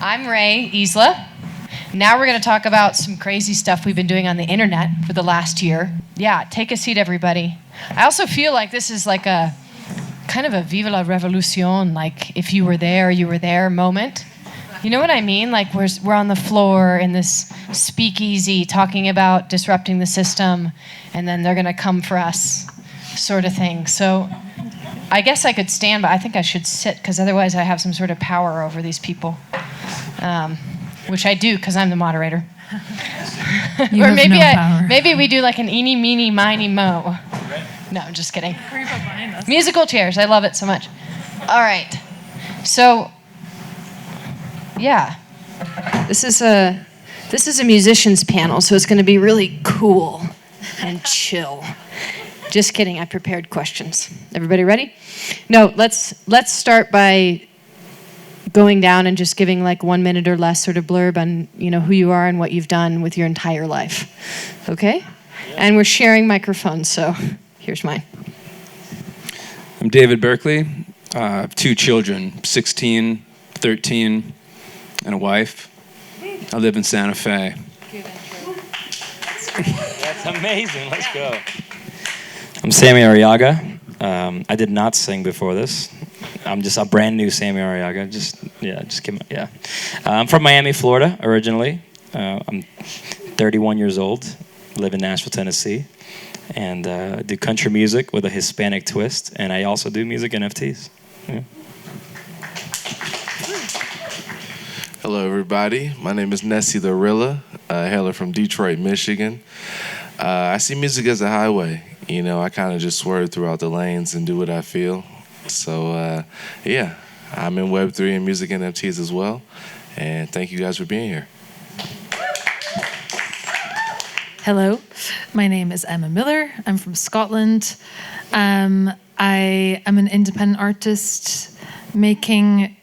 I'm Isla. Now we're going to talk about some crazy stuff we've been doing on the internet for the last year. Yeah, take a seat, everybody. I also feel like this is like a kind of a Viva la Revolution, like if you were there moment. You know what I mean? Like we're on the floor in this speakeasy talking about disrupting the system, and then they're going to come for us, sort of thing. So I guess I could stand, but I think I should sit because otherwise I have some sort of power over these people, which I do because I'm the moderator. Or maybe we do like an eeny, meeny, miny, mo. No, I'm just kidding. Musical chairs. I love it so much. All right. So, yeah. This is a musicians panel, so it's going to be really cool and chill. Just kidding. I prepared questions. Everybody ready? No, let's start by going down and just giving like 1 minute or less sort of blurb on, who you are and what you've done with your entire life. Okay? And we're sharing microphones, so here's mine. I'm David Berkeley. I have 2 children, 16, 13, and a wife. I live in Santa Fe. That's amazing. Let's go. I'm Sammy Arriaga. I did not sing before this. I'm just a brand new Sammy Arriaga. I'm from Miami, Florida, originally. I'm 31 years old. Live in Nashville, Tennessee, and do country music with a Hispanic twist. And I also do music NFTs. Yeah. Hello, everybody. My name is Nessy the Rilla, hailer from Detroit, Michigan. I see music as a highway. I kind of just swerve throughout the lanes and do what I feel. So, I'm in Web3 and music NFTs as well. And thank you guys for being here. Hello, my name is Emma Miller. I'm from Scotland. I am an independent artist making...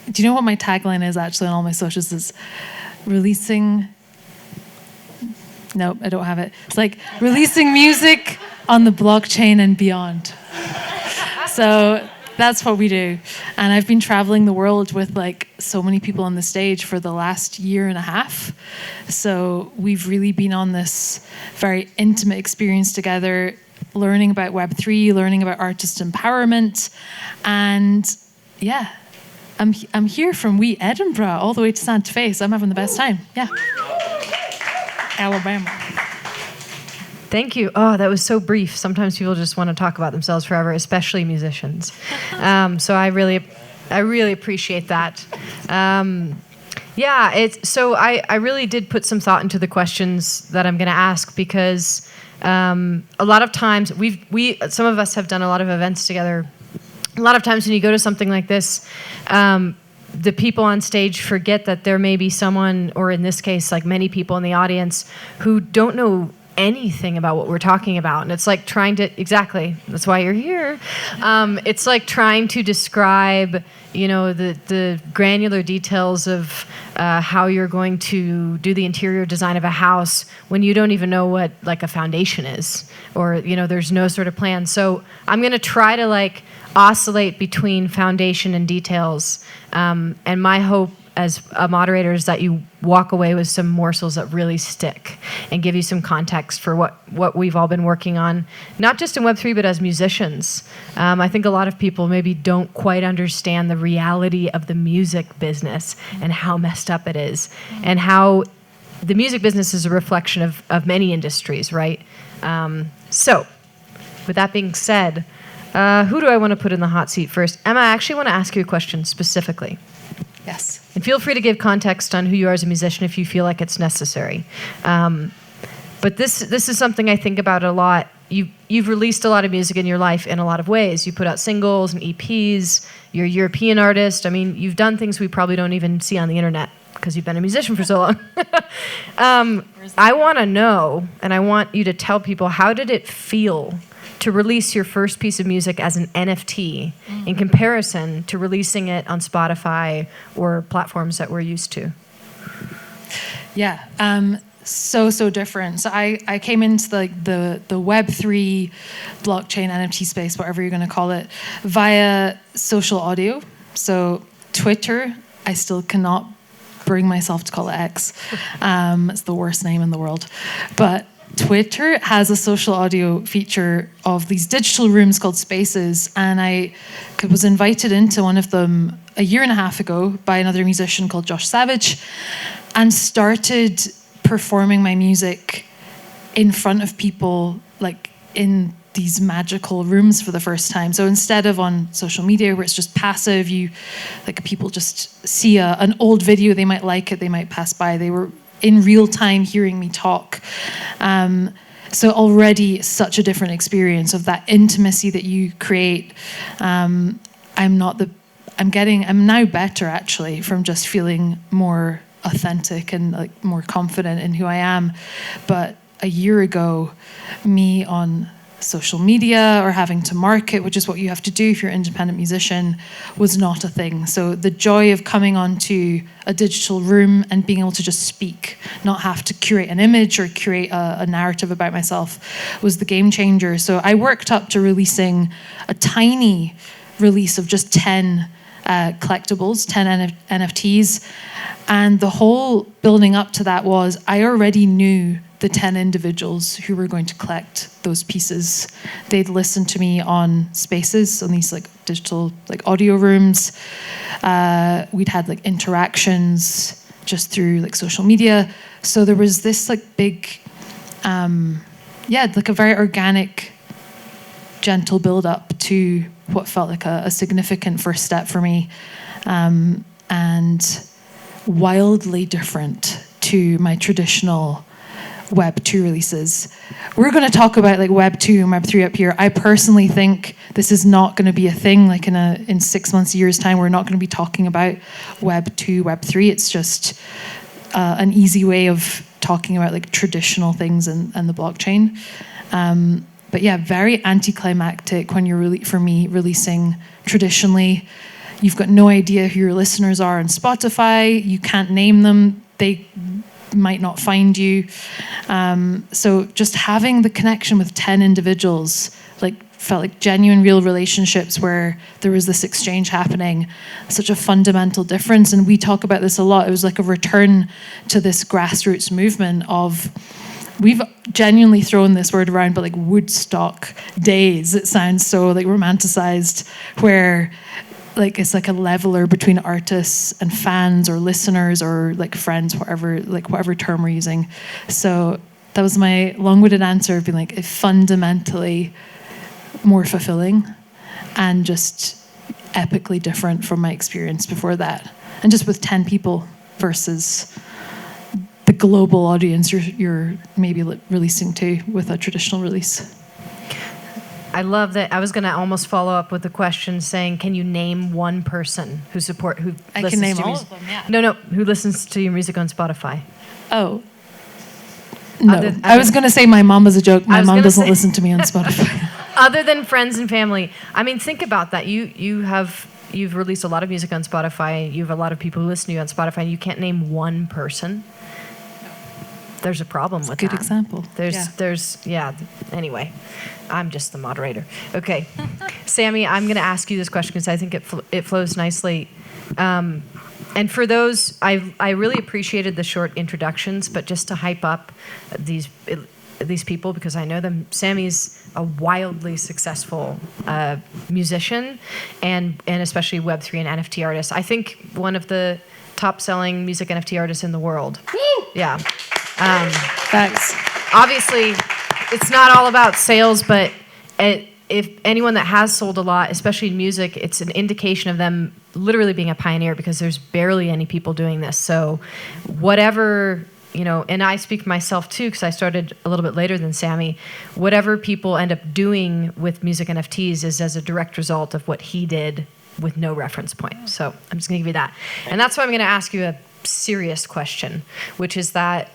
Do you know what my tagline is actually on all my socials? It's releasing... No, I don't have it. It's like releasing music on the blockchain and beyond. So that's what we do. And I've been traveling the world with like so many people on the stage for the last year and a half. So we've really been on this very intimate experience together, learning about Web3, learning about artist empowerment. And yeah, I'm here from wee Edinburgh all the way to Santa Fe, so I'm having the best time. Yeah. Alabama. Thank you. Oh, that was so brief. Sometimes people just want to talk about themselves forever, especially musicians. So I really appreciate that. I really did put some thought into the questions that I'm going to ask because a lot of times some of us have done a lot of events together. A lot of times when you go to something like this, the people on stage forget that there may be someone, or in this case, like many people in the audience, who don't know anything about what we're talking about. And it's like trying to, exactly, that's why you're here. It's like trying to describe, the granular details of how you're going to do the interior design of a house when you don't even know what like a foundation is, or, there's no sort of plan. So I'm going to try to oscillate between foundation and details. And my hope as a moderator is that you walk away with some morsels that really stick and give you some context for what we've all been working on, not just in Web3, but as musicians. I think a lot of people maybe don't quite understand the reality of the music business and how messed up it is, and how the music business is a reflection of many industries, right? So, with that being said, who do I want to put in the hot seat first? Emma, I actually want to ask you a question specifically. Yes. And feel free to give context on who you are as a musician if you feel like it's necessary. But this is something I think about a lot. You've released a lot of music in your life in a lot of ways. You put out singles and EPs. You're a European artist. I mean, you've done things we probably don't even see on the internet because you've been a musician for so long. I want to know, and I want you to tell people, how did it feel to release your first piece of music as an NFT in comparison to releasing it on Spotify or platforms that we're used to? Yeah, so different. So I came into the Web3 blockchain NFT space, whatever you're going to call it, via social audio. So Twitter, I still cannot bring myself to call it X. It's the worst name in the world. But Twitter has a social audio feature of these digital rooms called Spaces, and I was invited into one of them a year and a half ago by another musician called Josh Savage, and started performing my music in front of people, like in these magical rooms for the first time. So instead of on social media where it's just passive, people just see an old video, they might like it, they might pass by, they were in real time hearing me talk. So already such a different experience of that intimacy that you create. I'm now better actually from just feeling more authentic and like more confident in who I am. But a year ago, me on social media or having to market, which is what you have to do if you're an independent musician, was not a thing. So the joy of coming onto a digital room and being able to just speak, not have to curate an image or curate a narrative about myself, was the game changer. So I worked up to releasing a tiny release of just 10 collectibles, 10 NFTs. And the whole building up to that was I already knew the 10 individuals who were going to collect those pieces. They'd listen to me on Spaces, on these like digital like audio rooms. We'd had like interactions just through like social media. So there was this like big, like a very organic, gentle build up to what felt like a significant first step for me, and wildly different to my traditional Web 2 releases. We're going to talk about like Web 2 and Web 3 up here. I personally think this is not going to be a thing. Like in 6 months, a year's time, we're not going to be talking about Web 2, Web 3. It's just an easy way of talking about like traditional things and the blockchain. But yeah, very anticlimactic when you're for me releasing traditionally. You've got no idea who your listeners are on Spotify. You can't name them. They might not find you. So just having the connection with 10 individuals felt like genuine, real relationships where there was this exchange happening, such a fundamental difference. And we talk about this a lot. It was like a return to this grassroots movement of, we've genuinely thrown this word around, but like Woodstock days, it sounds so like romanticized, where like it's like a leveler between artists and fans or listeners or like friends, whatever term we're using. So that was my long-winded answer of being like fundamentally more fulfilling and just epically different from my experience before that. And just with 10 people versus the global audience you're maybe releasing to with a traditional release. I love that. I was going to almost follow up with a question saying, can you name one person who I listens can name to all music? of them, yeah. No, who listens to your music on Spotify? Oh. No. I was going to say my mom as a joke. My mom doesn't listen to me on Spotify. Other than friends and family. I mean, think about that. You've released a lot of music on Spotify. You have a lot of people who listen to you on Spotify, and you can't name one person. There's a problem with that. Good example. Anyway, I'm just the moderator. Okay. Sammy, I'm going to ask you this question because I think it flows nicely. And for those, I really appreciated the short introductions, but just to hype up these people because I know them. Sammy's a wildly successful musician and especially Web3 and NFT artist. I think one of the top-selling music NFT artists in the world. Woo! Yeah. Thanks. Obviously, it's not all about sales, but if anyone that has sold a lot, especially in music, it's an indication of them literally being a pioneer because there's barely any people doing this. So whatever, and I speak for myself too because I started a little bit later than Sammy, whatever people end up doing with music NFTs is as a direct result of what he did with no reference point. So I'm just going to give you that. And that's why I'm going to ask you a serious question, which is that,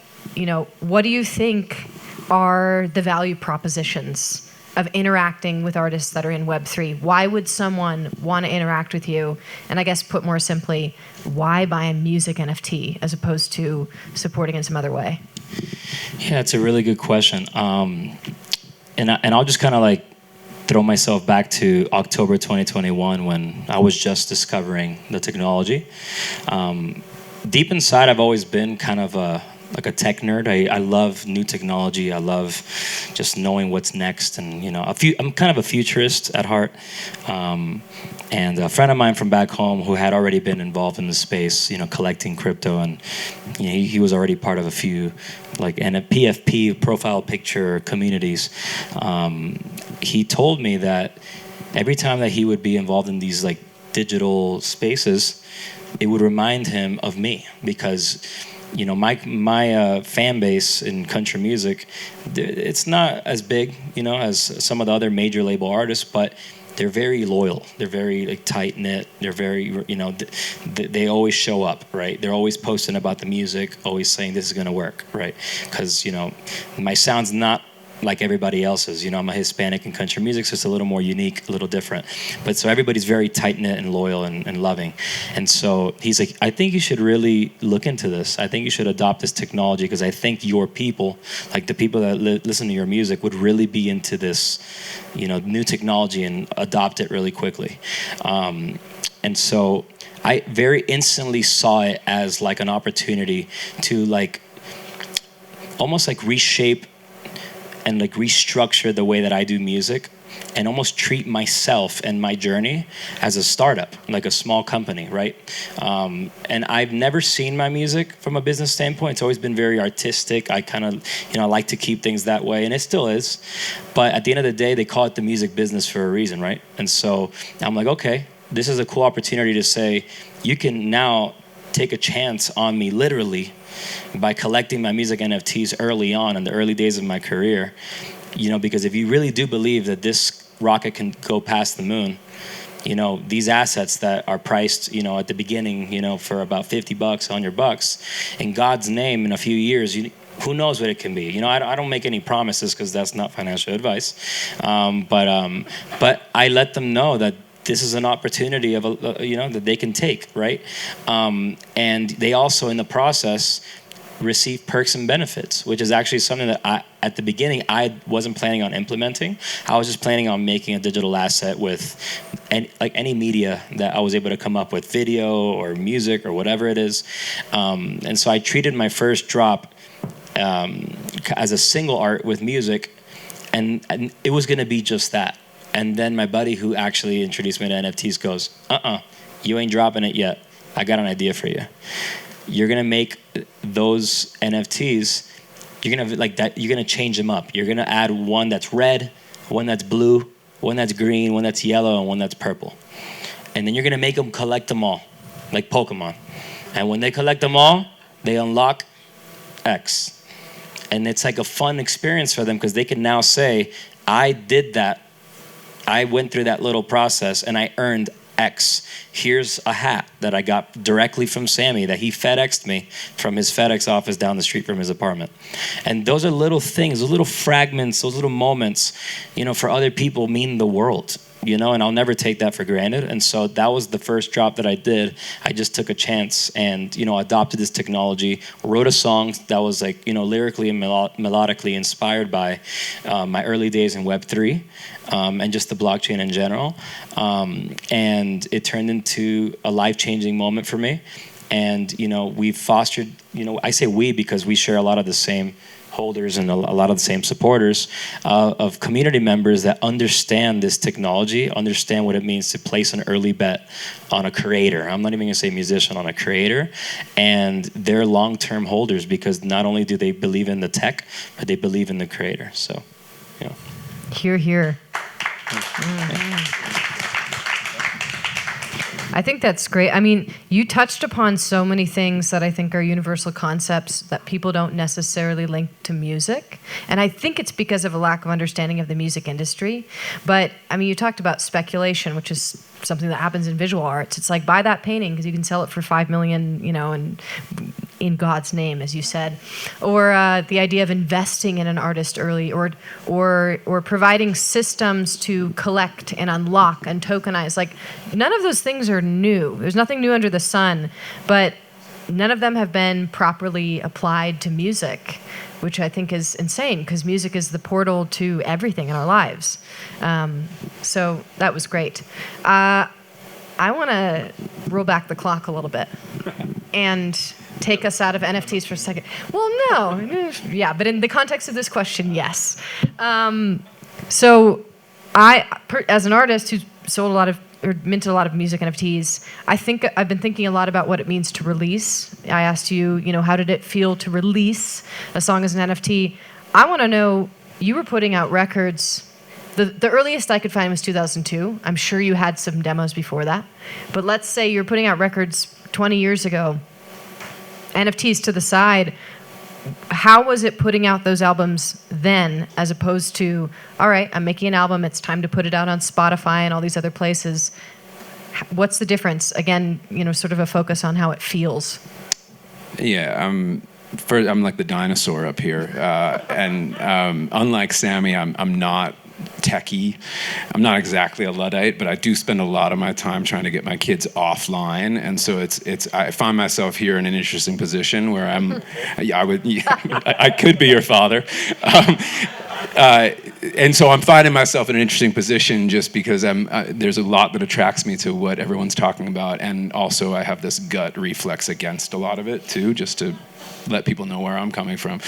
what do you think are the value propositions of interacting with artists that are in Web3? Why would someone want to interact with you? And I guess put more simply, why buy a music NFT as opposed to supporting in some other way? Yeah, it's a really good question. And I'll just kind of throw myself back to October 2021 when I was just discovering the technology. deep inside, I've always been kind of like a tech nerd. I love new technology. I love just knowing what's next, and I'm kind of a futurist at heart. And a friend of mine from back home who had already been involved in the space, collecting crypto, and he was already part of a few and a PFP profile picture communities. He told me that every time that he would be involved in these digital spaces, it would remind him of me, because my fan base in country music, it's not as big as some of the other major label artists, but they're very loyal. They're very tight knit. They're very they always show up, right? They're always posting about the music, always saying this is gonna work, right? Because my sound's not like everybody else's. I'm a Hispanic in country music, so it's a little more unique, a little different. But so everybody's very tight-knit and loyal and loving. And so he's like, I think you should really look into this. I think you should adopt this technology, because I think your people, the people that listen to your music, would really be into this, new technology and adopt it really quickly. And so I very instantly saw it as an opportunity to almost reshape and restructure the way that I do music, and almost treat myself and my journey as a startup, like a small company, right? And I've never seen my music from a business standpoint. It's always been very artistic. I kind of, I like to keep things that way, and it still is. But at the end of the day, they call it the music business for a reason, right? And so I'm like, okay, this is a cool opportunity to say, you can now take a chance on me, literally, by collecting my music NFTs early on in the early days of my career. Because if you really do believe that this rocket can go past the moon, these assets that are priced, at the beginning, for about $50, $100, in God's name, in a few years, who knows what it can be? I don't make any promises, because that's not financial advice. But I let them know that this is an opportunity of that they can take, right? And they also, in the process, receive perks and benefits, which is actually something that at the beginning I wasn't planning on implementing. I was just planning on making a digital asset with any media that I was able to come up with, video or music or whatever it is. And so I treated my first drop as a single art with music, and it was going to be just that. And then my buddy who actually introduced me to NFTs goes, you ain't dropping it yet. I got an idea for you. You're gonna make those NFTs, you're gonna change them up. You're gonna add one that's red, one that's blue, one that's green, one that's yellow, and one that's purple. And then you're gonna make them collect them all, like Pokemon. And when they collect them all, they unlock X. And it's a fun experience for them, because they can now say, I did that. I went through that little process and I earned X. Here's a hat that I got directly from Sammy that he FedExed me from his FedEx office down the street from his apartment. And those are little things, those little fragments, those little moments, for other people mean the world, and I'll never take that for granted. And so that was the first drop that I did. I just took a chance and, adopted this technology, wrote a song that was lyrically and melodically inspired by my early days in Web3 and just the blockchain in general. And it turned into a life-changing moment for me. And, we've fostered, I say we because we share a lot of the same holders and a lot of the same supporters of community members that understand this technology, understand what it means to place an early bet on a creator. I'm not even gonna say musician, on a creator. And they're long-term holders, because not only do they believe in the tech, but they believe in the creator. So, Hear, hear. I think that's great. I mean, you touched upon so many things that I think are universal concepts that people don't necessarily link to music. And I think it's because of a lack of understanding of the music industry. But I mean, you talked about speculation, which is something that happens in visual arts. It's like, buy that painting because you can sell it for $5 million, and in God's name, as you said. Or the idea of investing in an artist early, or providing systems to collect and unlock and tokenize. Like, none of those things are new. There's nothing new under the sun, but none of them have been properly applied to music, which I think is insane, because music is the portal to everything in our lives. So that was great. I want to roll back the clock a little bit. and take us out of NFTs for a second. Well, no. Yeah, but in the context of this question, yes. So as an artist who's sold a lot of, or minted a lot of music NFTs, I think I've been thinking a lot about what it means to release. I asked you, how did it feel to release a song as an NFT? I want to know, you were putting out records. The earliest I could find was 2002. I'm sure you had some demos before that. But let's say you're putting out records 20 years ago, NFTs to the side. How was it putting out those albums then, as opposed to, all right, I'm making an album, it's time to put it out on Spotify and all these other places? What's the difference? Again, sort of a focus on how it feels. Yeah, I'm like the dinosaur up here, and unlike Sammy, I'm not techie. I'm not exactly a Luddite, but I do spend a lot of my time trying to get my kids offline, and so I find myself here in an interesting position where I could be your father. And so I'm finding myself in an interesting position just because there's a lot that attracts me to what everyone's talking about, and also I have this gut reflex against a lot of it too, just to let people know where I'm coming from.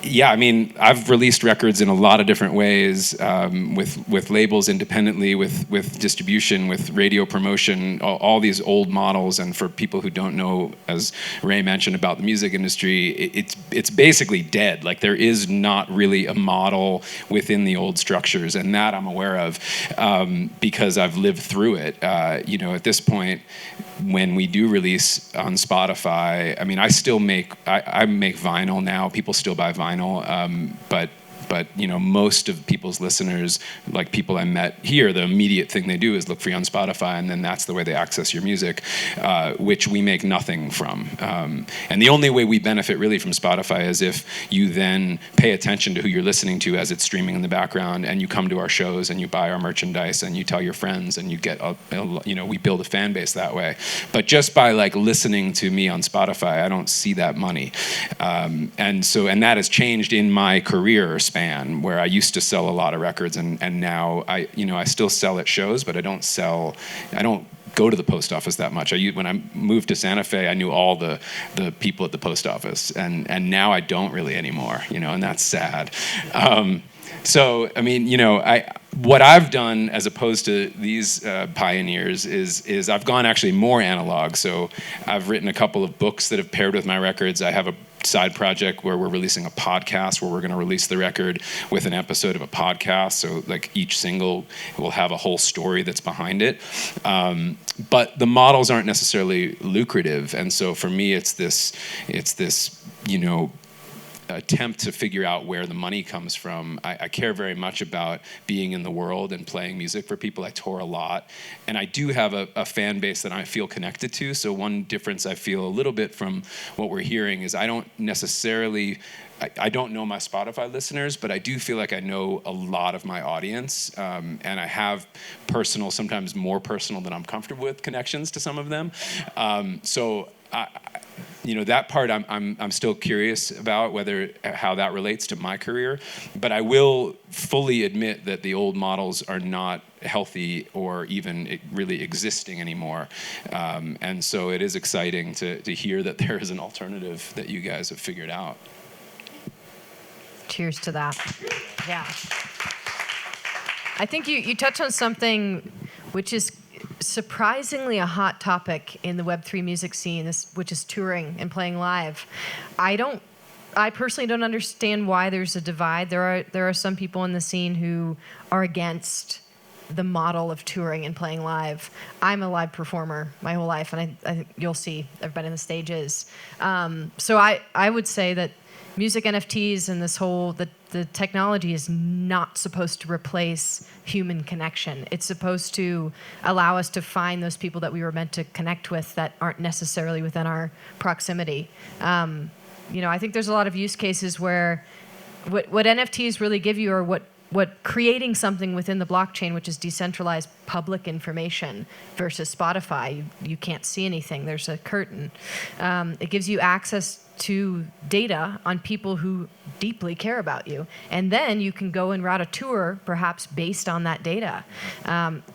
Yeah, I mean, I've released records in a lot of different ways, with labels independently, with distribution, with radio promotion, all these old models. And for people who don't know, as Ray mentioned about the music industry, it's basically dead. Like, there is not really a model within the old structures, and that I'm aware of because I've lived through it. At this point, when we do release on Spotify, I mean, I make vinyl now. People still buy vinyl, but most of people's listeners, like people I met here, the immediate thing they do is look for you on Spotify, and then that's the way they access your music, which we make nothing from. And the only way we benefit really from Spotify is if you then pay attention to who you're listening to as it's streaming in the background, and you come to our shows and you buy our merchandise and you tell your friends, and you get we build a fan base that way. But just by listening to me on Spotify, I don't see that money. And that has changed in my career span, where I used to sell a lot of records, and now I still sell at shows, but I don't go to the post office that much. When I moved to Santa Fe, I knew all the people at the post office, and now I don't really anymore, and that's sad. So, I mean, what I've done as opposed to these pioneers is I've gone actually more analog. So I've written a couple of books that have paired with my records. I have a side project where we're releasing a podcast where we're going to release the record with an episode of a podcast. So each single will have a whole story that's behind it. But the models aren't necessarily lucrative. And so for me, it's this attempt to figure out where the money comes from. I care very much about being in the world and playing music for people. I tour a lot, and I do have a fan base that I feel connected to. So one difference I feel a little bit from what we're hearing is I don't know my Spotify listeners, but I do feel like I know a lot of my audience, and I have personal, sometimes more personal than I'm comfortable with, connections to some of them. That part I'm still curious about how that relates to my career, but I will fully admit that the old models are not healthy or even really existing anymore, and so it is exciting to hear that there is an alternative that you guys have figured out. Cheers to that. Yeah. I think you touched on something which is surprisingly a hot topic in the Web3 music scene, which is touring and playing live. I personally don't understand why there's a divide. There are some people in the scene who are against the model of touring and playing live. I'm a live performer my whole life, and I think you'll see I've been in the stages. So I would say that music NFTs and this whole the technology is not supposed to replace human connection. It's supposed to allow us to find those people that we were meant to connect with that aren't necessarily within our proximity. I think there's a lot of use cases where what NFTs really give you, or what creating something within the blockchain, which is decentralized public information, versus Spotify, you can't see anything. There's a curtain. It gives you access to data on people who deeply care about you. And then you can go and route a tour, perhaps based on that data.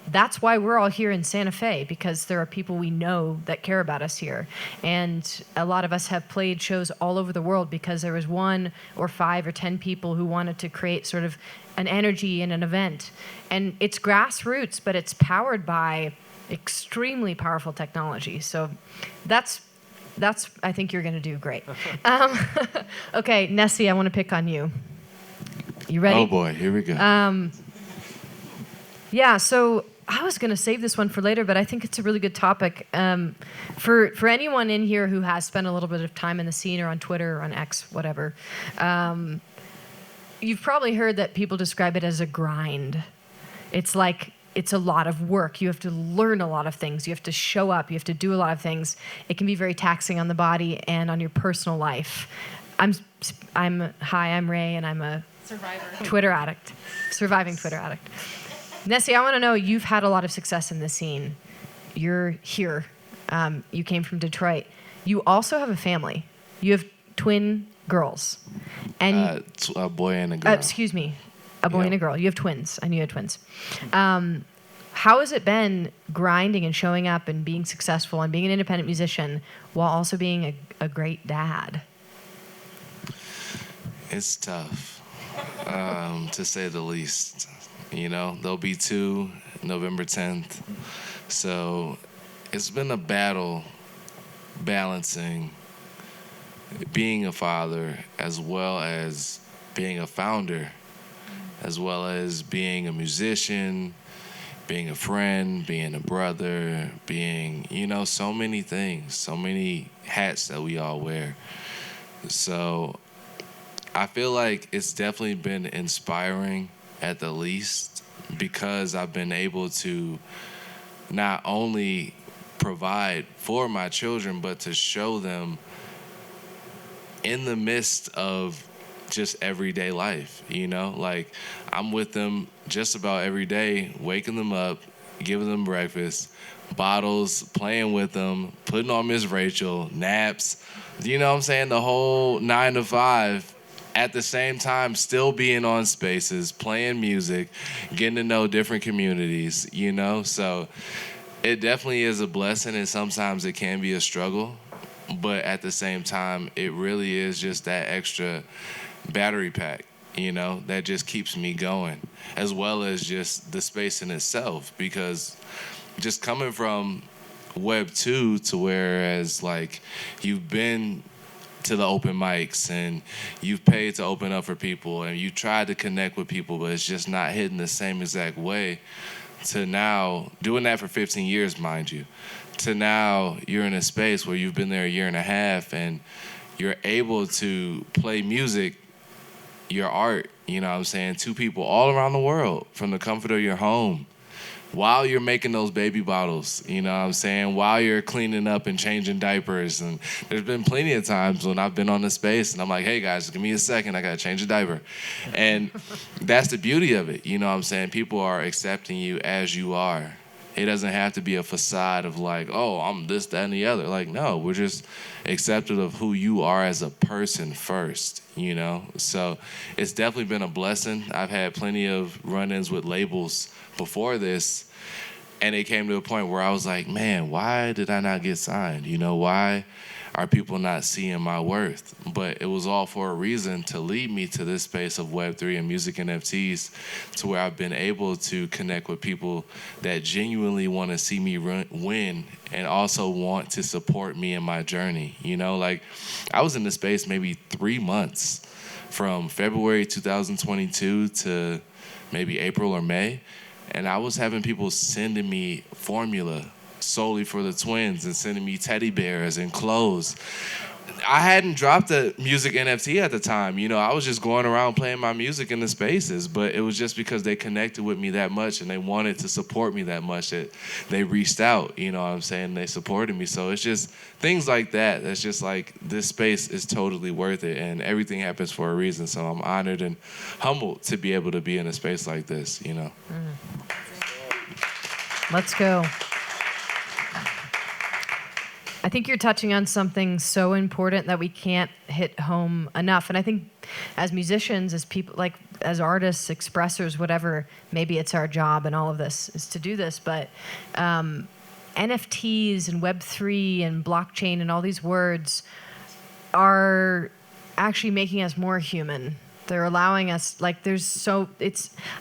That's why we're all here in Santa Fe, because there are people we know that care about us here. And a lot of us have played shows all over the world because there was 1 or 5 or 10 people who wanted to create sort of an energy in an event. And it's grassroots, but it's powered by extremely powerful technology. So that's I think you're going to do great. Okay, Nessy, I want to pick on you. You ready? Oh boy, here we go. Yeah, so I was going to save this one for later, but I think it's a really good topic. For anyone in here who has spent a little bit of time in the scene or on Twitter or on X, whatever, you've probably heard that people describe it as a grind. It's like it's a lot of work. You have to learn a lot of things. You have to show up. You have to do a lot of things. It can be very taxing on the body and on your personal life. I'm Ray, and I'm a Twitter addict, surviving Twitter addict. Nessy, I want to know, you've had a lot of success in this scene. You're here. You came from Detroit. You also have a family. You have twin girls. And a boy and a girl. Excuse me. A boy and a girl. You have twins. I knew you had twins. How has it been grinding and showing up and being successful and being an independent musician while also being a great dad? It's tough, to say the least. You know, they'll be 2 November 10th. So it's been a battle balancing being a father as well as being a founder, as well as being a musician, being a friend, being a brother, being, so many things, so many hats that we all wear. So I feel like it's definitely been inspiring at the least, because I've been able to not only provide for my children, but to show them in the midst of just everyday life, like I'm with them just about every day, waking them up, giving them breakfast, bottles, playing with them, putting on Miss Rachel, naps, what I'm saying, the whole 9 to 5, at the same time still being on spaces, playing music, getting to know different communities, so it definitely is a blessing, and sometimes it can be a struggle, but at the same time it really is just that extra battery pack, that just keeps me going, as well as just the space in itself, because just coming from Web 2 to whereas like you've been to the open mics and you've paid to open up for people and you tried to connect with people, but it's just not hitting the same exact way, to now doing that for 15 years, mind you, to now you're in a space where you've been there a year and a half and you're able to play music, your art, to people all around the world from the comfort of your home, while you're making those baby bottles, while you're cleaning up and changing diapers. And there's been plenty of times when I've been on the space and I'm like, hey guys, give me a second, I gotta change a diaper. And that's the beauty of it, people are accepting you as you are. It doesn't have to be a facade of like, oh, I'm this, that, and the other. Like, no, we're just accepted of who you are as a person first, So it's definitely been a blessing. I've had plenty of run-ins with labels before this, and it came to a point where I was like, man, why did I not get signed? Why are people not seeing my worth? But it was all for a reason, to lead me to this space of Web3 and music NFTs, to where I've been able to connect with people that genuinely want to see me win and also want to support me in my journey. Like I was in this space maybe 3 months, from February 2022 to maybe April or May, and I was having people sending me formula solely for the twins and sending me teddy bears and clothes. I hadn't dropped a music NFT at the time. I was just going around playing my music in the spaces, but it was just because they connected with me that much and they wanted to support me that much that they reached out, they supported me. So it's just things like that. That's just like, this space is totally worth it, and everything happens for a reason. So I'm honored and humbled to be able to be in a space like this, Let's go. I think you're touching on something so important that we can't hit home enough. And I think as musicians, as people, like as artists, expressors, whatever, maybe it's our job and all of this is to do this. But NFTs and Web3 and blockchain and all these words are actually making us more human. They're allowing us, I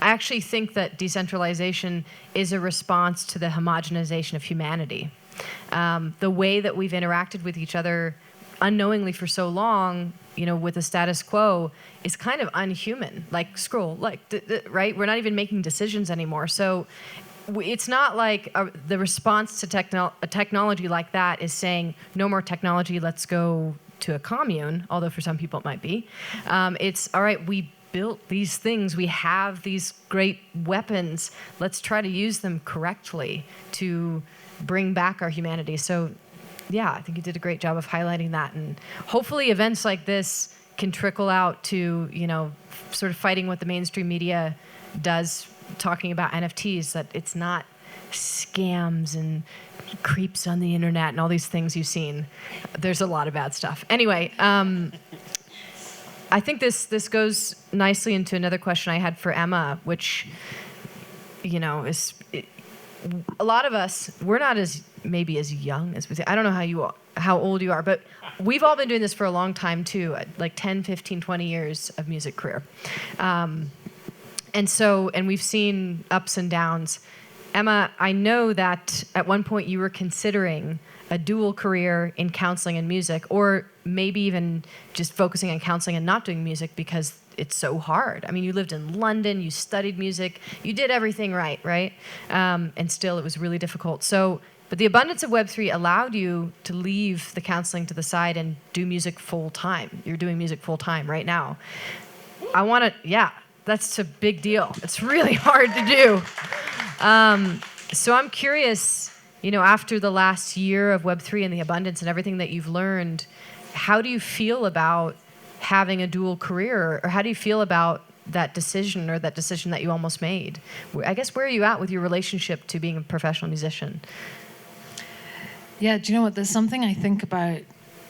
actually think that decentralization is a response to the homogenization of humanity. The way that we've interacted with each other unknowingly for so long, with the status quo, is kind of unhuman. Like scroll, right? We're not even making decisions anymore. So it's not like the response to technology like that is saying, no more technology, let's go to a commune, although for some people it might be. It's, all right, we built these things, we have these great weapons, let's try to use them correctly to bring back our humanity. So yeah, I think you did a great job of highlighting that, and hopefully events like this can trickle out to, sort of fighting what the mainstream media does, talking about NFTs, that it's not scams and creeps on the internet and all these things you've seen. There's a lot of bad stuff. Anyway, I think this goes nicely into another question I had for Emma, which, is a lot of us, we're not as young as we say. I don't know how old you are, but we've all been doing this for a long time too, like 10, 15, 20 years of music career. And we've seen ups and downs. Emma, I know that at one point you were considering a dual career in counseling and music, or maybe even just focusing on counseling and not doing music because it's so hard. I mean, you lived in London, you studied music, you did everything right? And still it was really difficult. But the abundance of Web3 allowed you to leave the counseling to the side and do music full time. You're doing music full time right now. That's a big deal. It's really hard to do. So I'm curious, after the last year of Web3 and the abundance and everything that you've learned, how do you feel about having a dual career, or how do you feel about that decision, or that decision that you almost made? I guess, where are you at with your relationship to being a professional musician? Yeah, do you know what? There's something I think about,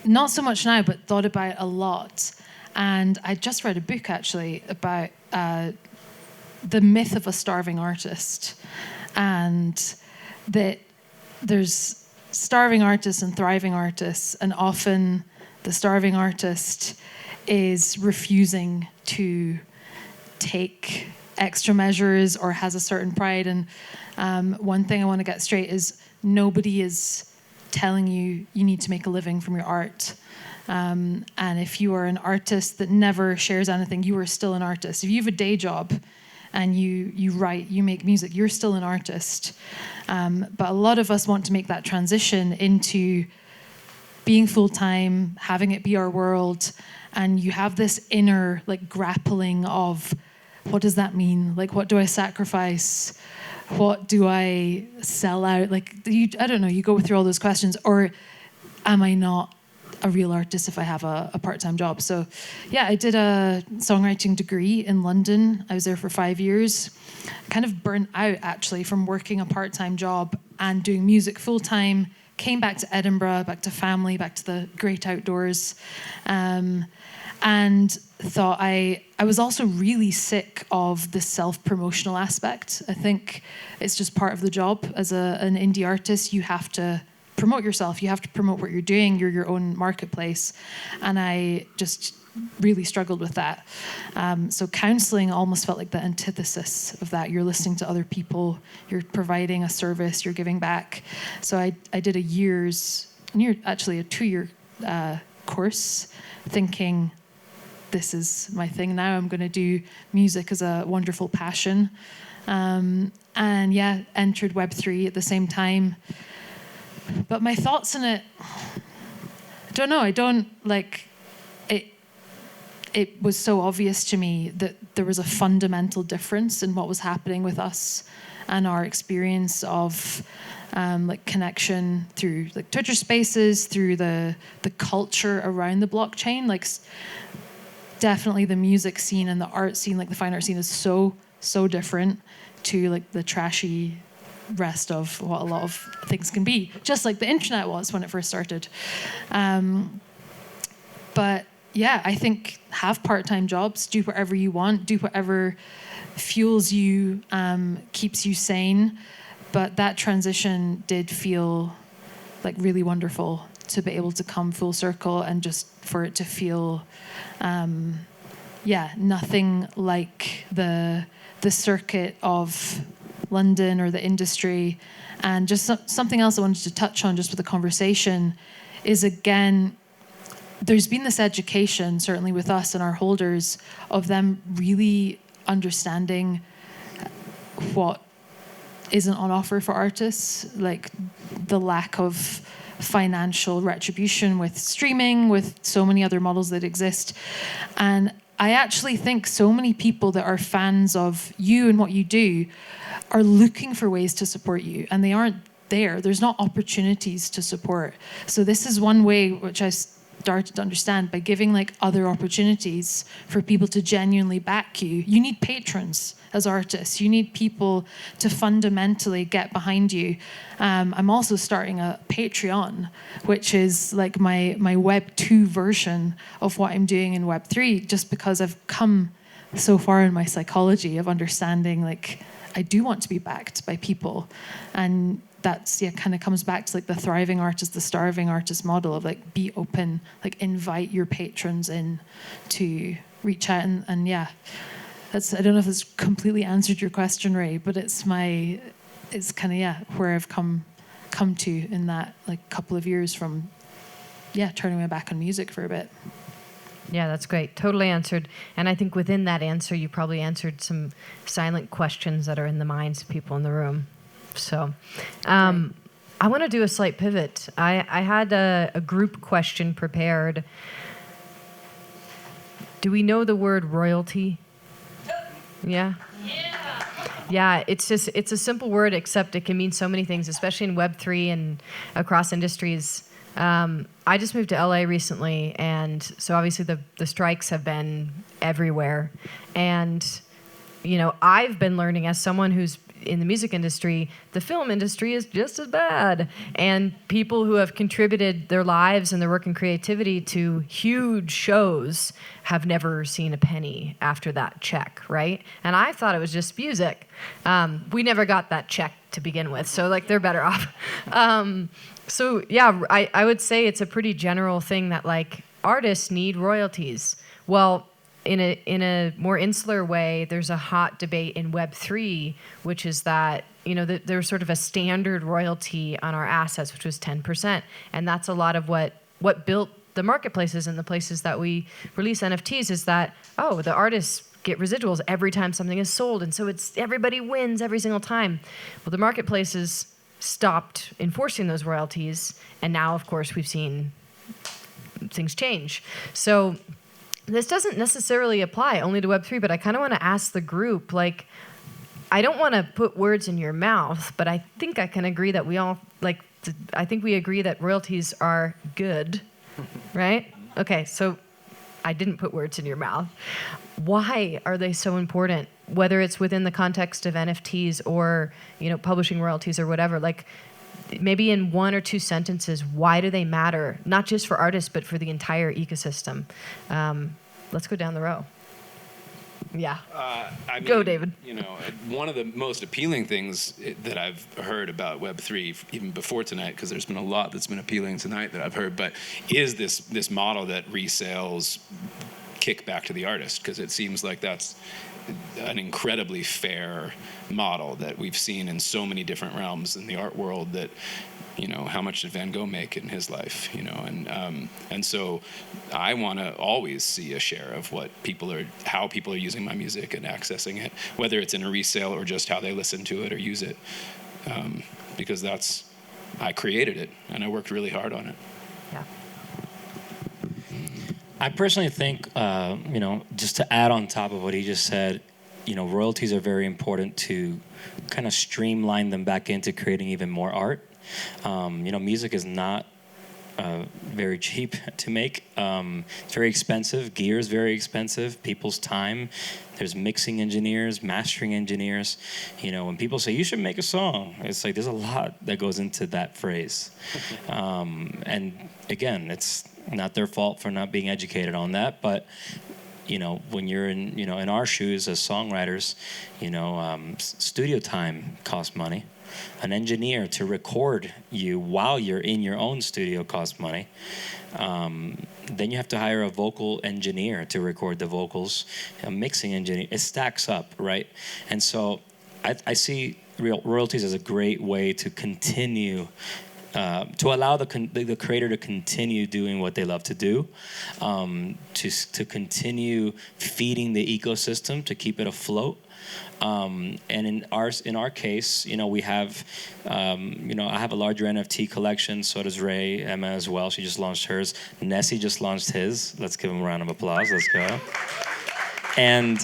not so much now, but thought about a lot. And I just read a book, actually, about the myth of a starving artist. And that there's starving artists and thriving artists, and often the starving artist is refusing to take extra measures or has a certain pride. And one thing I want to get straight is nobody is telling you need to make a living from your art. And if you are an artist that never shares anything, you are still an artist. If you have a day job and you write, you make music, you're still an artist. But a lot of us want to make that transition into being full-time, having it be our world, and you have this inner grappling of, what does that mean? What do I sacrifice? What do I sell out? I don't know, you go through all those questions, or am I not a real artist if I have a part-time job? So yeah, I did a songwriting degree in London. I was there for 5 years. Kind of burnt out, actually, from working a part-time job and doing music full-time. Came back to Edinburgh, back to family, back to the great outdoors. And thought I was also really sick of the self-promotional aspect. I think it's just part of the job. As an indie artist, you have to promote yourself. You have to promote what you're doing. You're your own marketplace. And I just really struggled with that. So counseling almost felt like the antithesis of that. You're listening to other people. You're providing a service. You're giving back. So I did a 2-year course, thinking, this is my thing now. I'm going to do music as a wonderful passion. And yeah, entered Web3 at the same time. But my thoughts on it, I don't know. It was so obvious to me that there was a fundamental difference in what was happening with us and our experience of connection through Twitter Spaces, through the culture around the blockchain. Definitely the music scene and the art scene, the fine art scene, is so different to the trashy rest of what a lot of things can be, just like the internet was when it first started. But yeah, I think have part-time jobs, do whatever you want, do whatever fuels you, keeps you sane. But that transition did feel like really wonderful to be able to come full circle and just for it to feel, nothing like the circuit of London or the industry. And just something else I wanted to touch on just with the conversation is, again, there's been this education, certainly with us and our holders, of them really understanding what isn't on offer for artists, like the lack of financial retribution with streaming, with so many other models that exist. And I actually think so many people that are fans of you and what you do are looking for ways to support you, and they aren't there. There's not opportunities to support. So this is one way which I started to understand, by giving like other opportunities for people to genuinely back you. You need patrons as artists. You need people to fundamentally get behind you. I'm also starting a Patreon, which is like my Web 2 version of what I'm doing in Web 3, just because I've come so far in my psychology of understanding like I do want to be backed by people. And that's kind of comes back to like the thriving artist, the starving artist model of like be open, like invite your patrons in to reach out and that's, I don't know if it's completely answered your question, Ray, but it's kind of where I've come to in that like couple of years from turning my back on music for a bit. Yeah, that's great. Totally answered. And I think within that answer, you probably answered some silent questions that are in the minds of people in the room. So I want to do a slight pivot. I had a group question prepared. Do we know the word royalty? Yeah? Yeah, it's a simple word, except it can mean so many things, especially in Web3 and across industries. I just moved to LA recently, and so obviously the strikes have been everywhere. And, I've been learning as someone who's in the music industry, the film industry is just as bad. And people who have contributed their lives and their work and creativity to huge shows have never seen a penny after that check, right? And I thought it was just music. We never got that check to begin with, so like they're better off. So yeah, I would say it's a pretty general thing that like artists need royalties. Well, in a more insular way, there's a hot debate in Web3, which is that, there's sort of a standard royalty on our assets, which was 10%. And that's a lot of what built the marketplaces and the places that we release NFTs is that, the artists get residuals every time something is sold. And so it's everybody wins every single time. Well, the marketplaces stopped enforcing those royalties. And now, of course, we've seen things change. So this doesn't necessarily apply only to Web3, but I kind of want to ask the group, like, I don't want to put words in your mouth, but I think I can agree that we all, I think we agree that royalties are good, right? Okay, so I didn't put words in your mouth. Why are they so important? Whether it's within the context of NFTs or, publishing royalties or whatever, like, maybe in one or two sentences, why do they matter? Not just for artists, but for the entire ecosystem. Let's go down the row. Yeah. Go, David. One of the most appealing things that I've heard about Web3, even before tonight, because there's been a lot that's been appealing tonight that I've heard, but is this model that resales kick back to the artist, because it seems like that's an incredibly fair model that we've seen in so many different realms in the art world that, how much did Van Gogh make in his life, and so I want to always see a share of how people are using my music and accessing it, whether it's in a resale or just how they listen to it or use it, because I created it and I worked really hard on it. Yeah. I personally think, just to add on top of what he just said, royalties are very important to kind of streamline them back into creating even more art. Music is not very cheap to make. It's very expensive. Gear is very expensive. People's time. There's mixing engineers, mastering engineers. When people say you should make a song, it's like there's a lot that goes into that phrase. And again, it's not their fault for not being educated on that, but when you're in our shoes as songwriters, studio time costs money. An engineer to record you while you're in your own studio costs money. Then you have to hire a vocal engineer to record the vocals, a mixing engineer. It stacks up, right? And so I see royalties as a great way to continue to allow the creator to continue doing what they love to do, to continue feeding the ecosystem, to keep it afloat. And in our case, we have, I have a larger NFT collection. So does Ray, Emma as well. She just launched hers. Nessy just launched his. Let's give him a round of applause. Let's go. And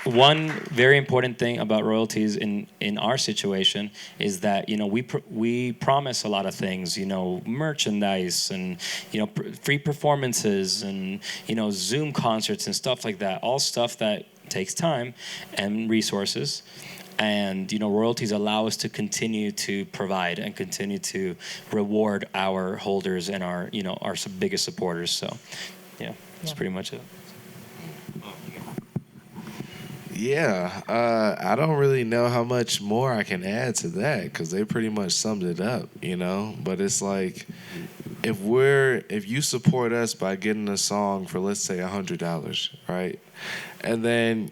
one very important thing about royalties in our situation is that we promise a lot of things, merchandise and free performances and Zoom concerts and stuff like that. All stuff that takes time and resources, and royalties allow us to continue to provide and continue to reward our holders and our biggest supporters. So that's pretty much it. Yeah, I don't really know how much more I can add to that because they pretty much summed it up, But it's like, if you support us by getting a song for, let's say, $100, right? And then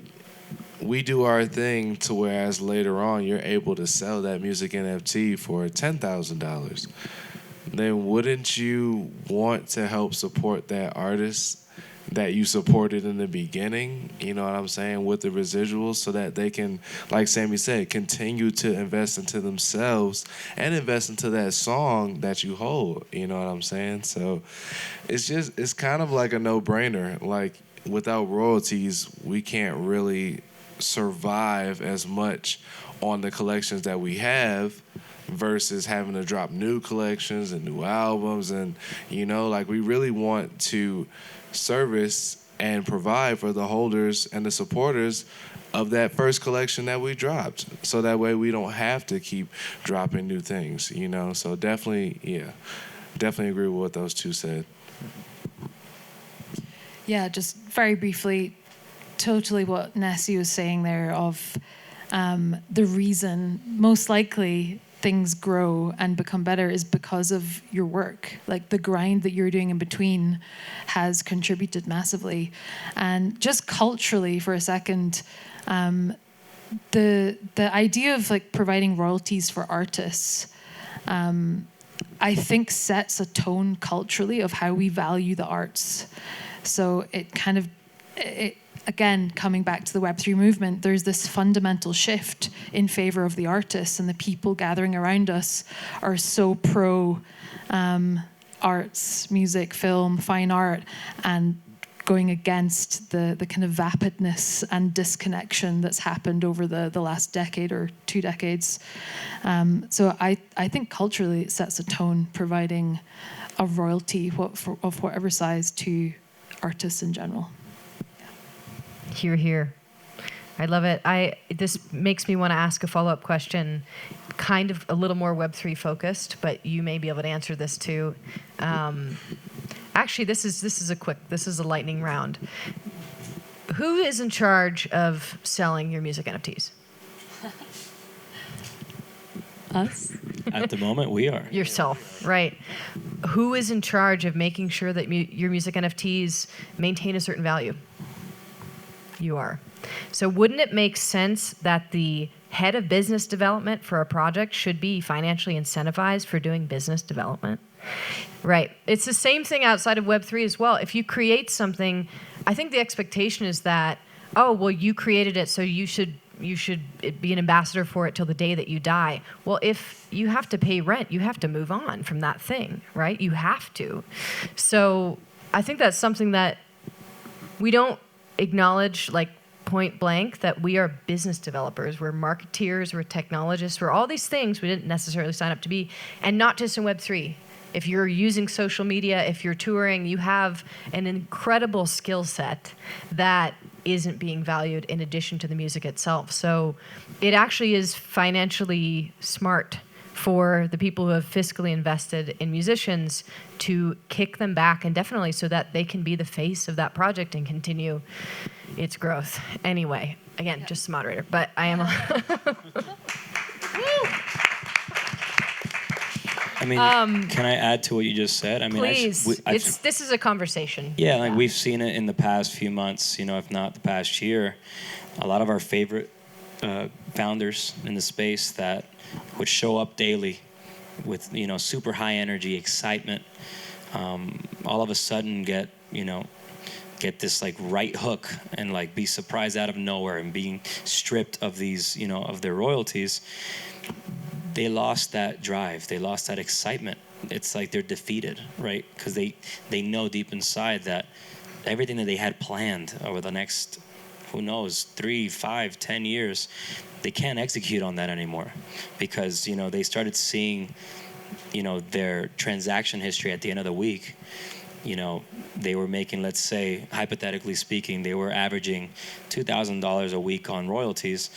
we do our thing to whereas later on you're able to sell that music NFT for $10,000, then wouldn't you want to help support that artist that you supported in the beginning, you know what I'm saying, with the residuals so that they can, like Sammy said, continue to invest into themselves and invest into that song that you hold, you know what I'm saying? So it's kind of like a no-brainer. Like, without royalties, we can't really survive as much on the collections that we have versus having to drop new collections and new albums. And, we really want to service and provide for the holders and the supporters of that first collection that we dropped. So that way we don't have to keep dropping new things, So definitely agree with what those two said. Yeah, just very briefly, totally what Nessy was saying there of the reason most likely things grow and become better is because of your work. Like, the grind that you're doing in between has contributed massively. And just culturally for a second, the idea of providing royalties for artists, I think sets a tone culturally of how we value the arts. So again, coming back to the Web3 movement, there's this fundamental shift in favor of the artists, and the people gathering around us are so pro arts, music, film, fine art, and going against the kind of vapidness and disconnection that's happened over the last decade or 2 decades. So I think culturally it sets a tone, providing a royalty of whatever size to artists in general. Hear, hear. I love it. This makes me want to ask a follow-up question, kind of a little more Web3 focused, but you may be able to answer this too. Actually, this is a lightning round. Who is in charge of selling your music NFTs? Us? At the moment, we are. Yourself, right. Who is in charge of making sure that your music NFTs maintain a certain value? You are. So wouldn't it make sense that the head of business development for a project should be financially incentivized for doing business development? Right. It's the same thing outside of Web3 as well. If you create something, I think the expectation is that, oh, well, you created it, so you should be an ambassador for it till the day that you die. Well, if you have to pay rent, you have to move on from that thing, right? You have to. So I think that's something that we don't acknowledge, like, point blank, that we are business developers, we're marketeers, we're technologists, we're all these things we didn't necessarily sign up to be, and not just in Web3. if you're using social media, if you're touring, you have an incredible skill set that isn't being valued in addition to the music itself. So it actually is financially smart for the people who have fiscally invested in musicians to kick them back indefinitely so that they can be the face of that project and continue its growth. Anyway, again, just a moderator, but I am. I mean, can I add to what you just said? I mean, Please. This is a conversation. Yeah, like we've seen it in the past few months, if not the past year. A lot of our favorite founders in the space that would show up daily with, super high energy, excitement, all of a sudden get this like right hook and like be surprised out of nowhere and being stripped of these, of their royalties. They lost that drive. They lost that excitement. It's like they're defeated, right? Because they know deep inside that everything that they had planned over the next, who knows, 3, 5, 10 years, they can't execute on that anymore because, they started seeing, their transaction history at the end of the week. They were making, let's say, hypothetically speaking, they were averaging $2,000 a week on royalties.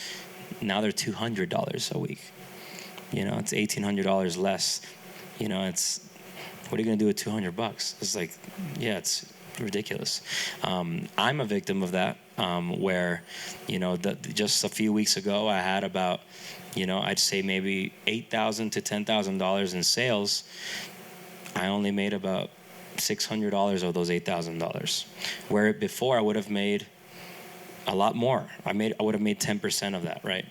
Now they're $200 a week. It's $1,800 less. It's, what are you going to do with $200? It's like, yeah, it's ridiculous. I'm a victim of that, where, just a few weeks ago, I had about, I'd say maybe $8,000 to $10,000 in sales. I only made about $600 of those $8,000, where before I would have made a lot more. I would have made 10% of that, right?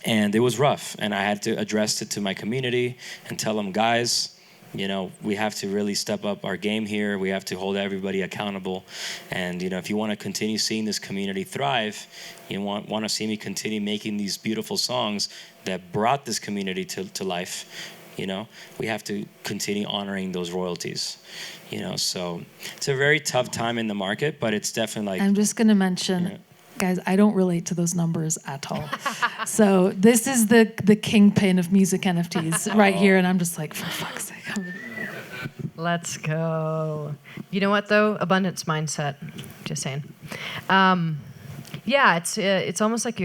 And it was rough, and I had to address it to my community and tell them, guys, we have to really step up our game here. We have to hold everybody accountable. And, if you want to continue seeing this community thrive, you want to see me continue making these beautiful songs that brought this community to life, we have to continue honoring those royalties, So it's a very tough time in the market, but it's definitely like... I'm just going to mention... Guys, I don't relate to those numbers at all. So this is the kingpin of music NFTs right here, and I'm just like, for fuck's sake. Let's go. You know what, though? Abundance mindset. Just saying. Yeah, it's almost like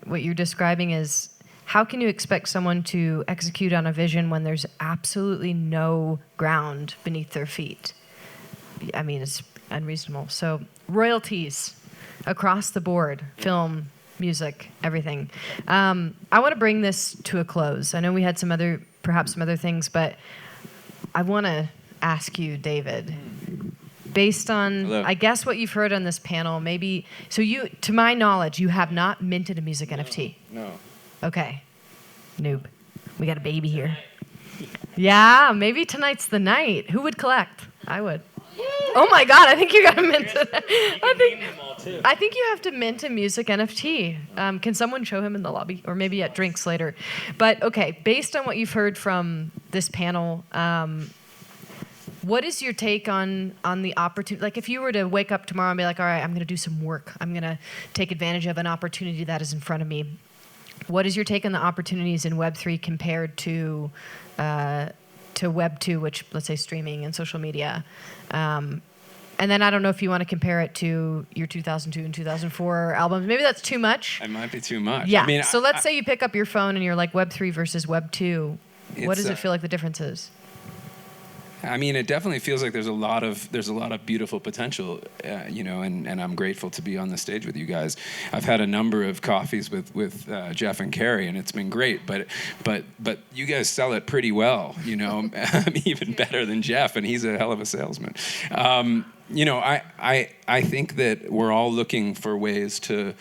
what you're describing is how can you expect someone to execute on a vision when there's absolutely no ground beneath their feet? I mean, it's unreasonable. So royalties. Across the board, film, music, everything. I want to bring this to a close. I know we had perhaps some other things, but I want to ask you, David, based on, Hello. I guess, what you've heard on this panel, maybe, so you, to my knowledge, you have not minted a music NFT. No. Okay. Noob. We got a baby here. Yeah, maybe tonight's the night. Who would collect? I would. Oh my God! I think you got to mint it. I think you have to mint a music NFT. Can someone show him in the lobby, or maybe at drinks later? But okay, based on what you've heard from this panel, what is your take on the opportunity? Like, if you were to wake up tomorrow and be like, "All right, I'm going to do some work. I'm going to take advantage of an opportunity that is in front of me." What is your take on the opportunities in Web3 compared to Web 2, which, let's say, streaming and social media? And then I don't know if you want to compare it to your 2002 and 2004 albums. Maybe that's too much. It might be too much. Yeah. I mean, so let's say you pick up your phone and you're like Web 3 versus Web 2. What does it feel like the difference is? I mean, it definitely feels like there's a lot of beautiful potential, and I'm grateful to be on the stage with you guys. I've had a number of coffees with Jeff and Carrie, and it's been great. But you guys sell it pretty well, even better than Jeff, and he's a hell of a salesman. I think that we're all looking for ways to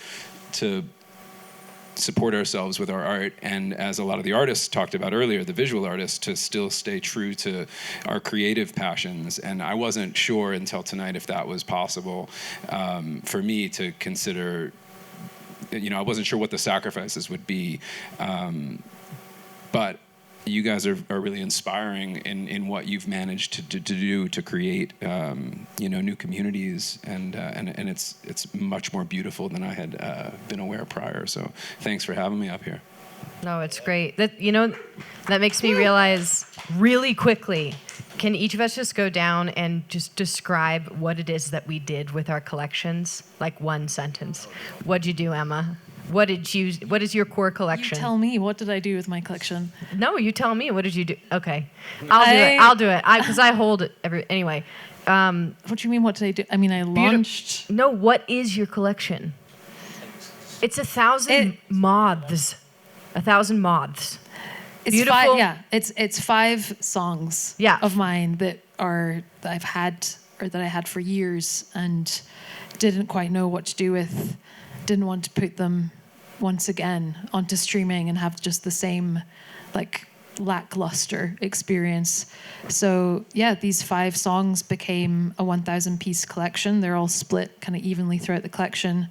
support ourselves with our art, and as a lot of the artists talked about earlier, the visual artists, to still stay true to our creative passions. And I wasn't sure until tonight if that was possible for me to consider. I wasn't sure what the sacrifices would be, but you guys are really inspiring in what you've managed to do to create new communities, and it's much more beautiful than I had been aware prior. So thanks for having me up here. No, it's great. That makes me realize really quickly, can each of us just go down and just describe what it is that we did with our collections? Like one sentence. What'd you do, Emma? What is your core collection? You tell me, what did I do with my collection? No, you tell me. What did you do? Okay. I'll do it. Because I hold it anyway. What do you mean, what did I do? I mean, I launched... No, what is your collection? It's 1,000 moths. 1,000 moths. It's Beautiful. It's 5 songs of mine that I've had, or that I had for years and didn't quite know what to do with. Didn't want to put them once again onto streaming and have just the same like lackluster experience. So yeah, these 5 songs became a 1,000 piece collection. They're all split kind of evenly throughout the collection.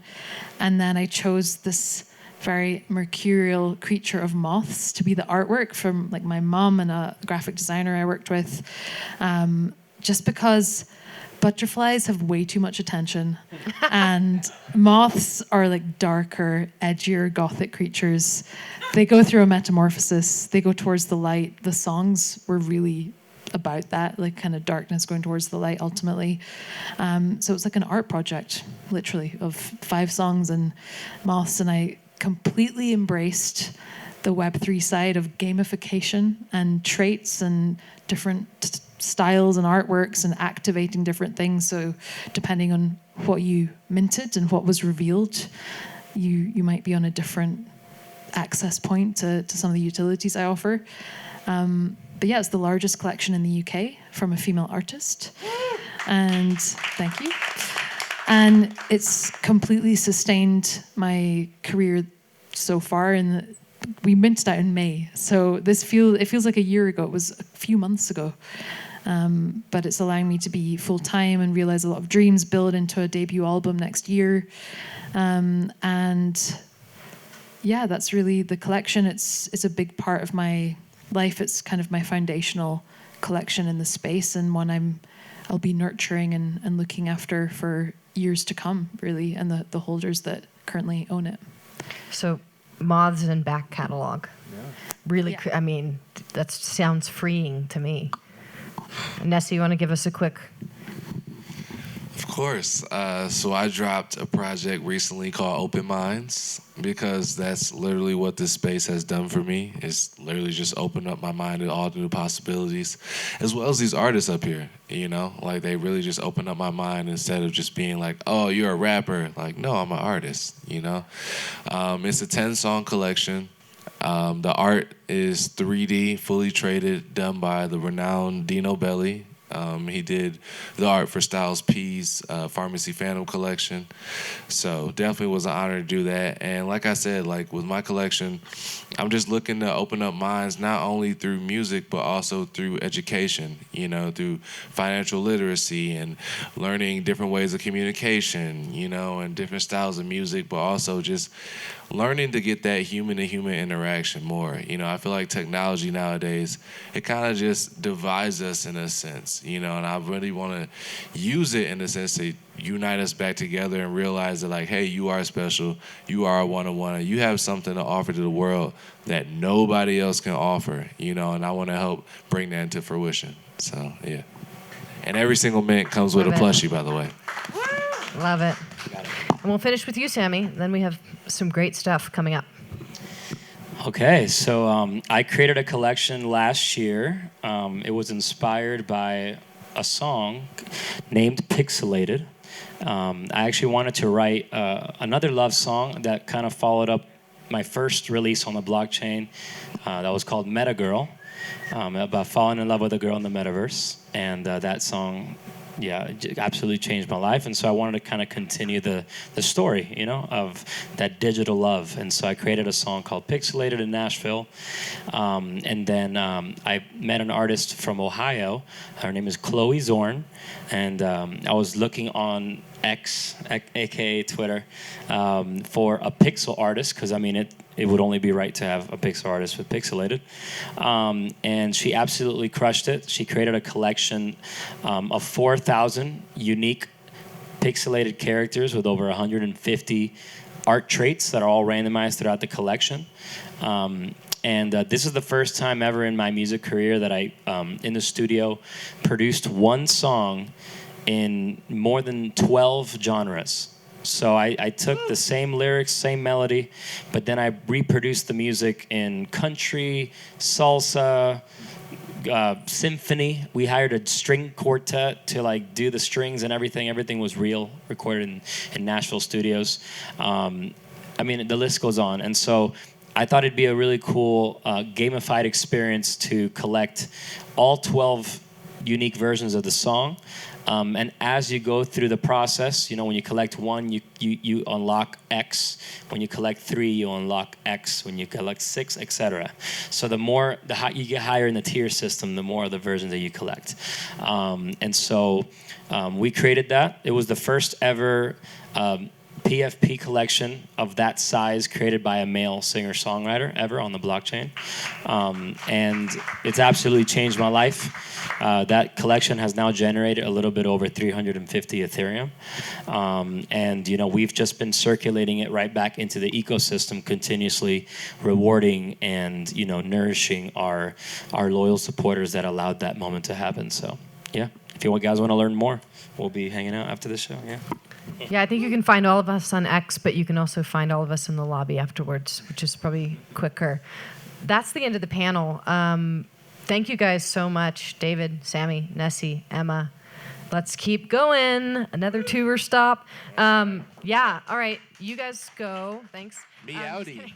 And then I chose this very mercurial creature of moths to be the artwork from like my mom and a graphic designer I worked with, just because butterflies have way too much attention and moths are like darker, edgier, gothic creatures. They go through a metamorphosis. They go towards the light. The songs were really about that, like kind of darkness going towards the light ultimately. So it's like an art project, literally, of 5 songs and moths. And I completely embraced the Web3 side of gamification and traits and different styles and artworks and activating different things. So depending on what you minted and what was revealed, you might be on a different access point to some of the utilities I offer. But yeah, it's the largest collection in the UK from a female artist. And thank you. And it's completely sustained my career so far. And we minted out in May. So it feels like a year ago. It was a few months ago. But it's allowing me to be full-time and realize a lot of dreams, build into a debut album next year. And yeah, that's really the collection. It's a big part of my life. It's kind of my foundational collection in the space, and one I'll be nurturing and looking after for years to come, really, and the holders that currently own it. So moths and back catalog. Yeah. Really, I mean, that sounds freeing to me. Nessy, you want to give us a quick... Of course. So I dropped a project recently called Open Minds, because that's literally what this space has done for me. It's literally just opened up my mind to all the new possibilities, as well as these artists up here, you know? Like, they really just opened up my mind instead of just being like, oh, you're a rapper. Like, no, I'm an artist, you know? It's a 10-song collection. The art is 3D, fully traded, done by the renowned Dino Belli. He did the art for Styles P's Pharmacy Phantom collection. So definitely was an honor to do that. And like I said, like with my collection, I'm just looking to open up minds not only through music, but also through education, you know, through financial literacy and learning different ways of communication, you know, and different styles of music, but also just learning to get that human-to-human interaction more. You know, I feel like technology nowadays, it kind of just divides us in a sense, you know, and I really want to use it in a sense to unite us back together and realize that, like, hey, you are special, you are a one-on-one, and you have something to offer to the world that nobody else can offer, you know, and I want to help bring that into fruition. So, yeah. And every single mint comes with a plushie, by the way. Love it. And we'll finish with you, Sammy. Then we have some great stuff coming up. Okay, so I created a collection last year. It was inspired by a song named Pixelated. I actually wanted to write another love song that kind of followed up my first release on the blockchain that was called Meta Girl, about falling in love with a girl in the metaverse. And that song, yeah, it absolutely changed my life. And so I wanted to kind of continue the story, you know, of that digital love. And so I created a song called Pixelated in Nashville. And then I met an artist from Ohio. Her name is Chloe Zorn. And I was looking on X, aka Twitter, for a pixel artist, because I mean it would only be right to have a pixel artist with Pixelated, and she absolutely crushed it. She created a collection of 4,000 unique pixelated characters with over 150 art traits that are all randomized throughout the collection. And this is the first time ever in my music career that I, in the studio, produced one song in more than 12 genres. So I took the same lyrics, same melody, but then I reproduced the music in country, salsa, symphony. We hired a string quartet to like do the strings and everything. Everything was real, recorded in Nashville studios. I mean, the list goes on. And so I thought it'd be a really cool gamified experience to collect all 12 unique versions of the song. And as you go through the process, you know, when you collect one, you unlock X. When you collect 3, you unlock X. When you collect 6, etc. So the you get higher in the tier system, the more of the versions that you collect. And so we created that. It was the first ever PFP collection of that size created by a male singer-songwriter ever on the blockchain. And it's absolutely changed my life. That collection has now generated a little bit over 350 Ethereum. And, you know, we've just been circulating it right back into the ecosystem, continuously rewarding and, you know, nourishing our loyal supporters that allowed that moment to happen. So, yeah, if you guys want to learn more, we'll be hanging out after the show, yeah. Yeah, I think you can find all of us on X, but you can also find all of us in the lobby afterwards, which is probably quicker. That's the end of the panel. Thank you guys so much, David, Sammy, Nessy, Emma. Let's keep going. Another tour stop. Yeah, all right. You guys go. Thanks. Me outie.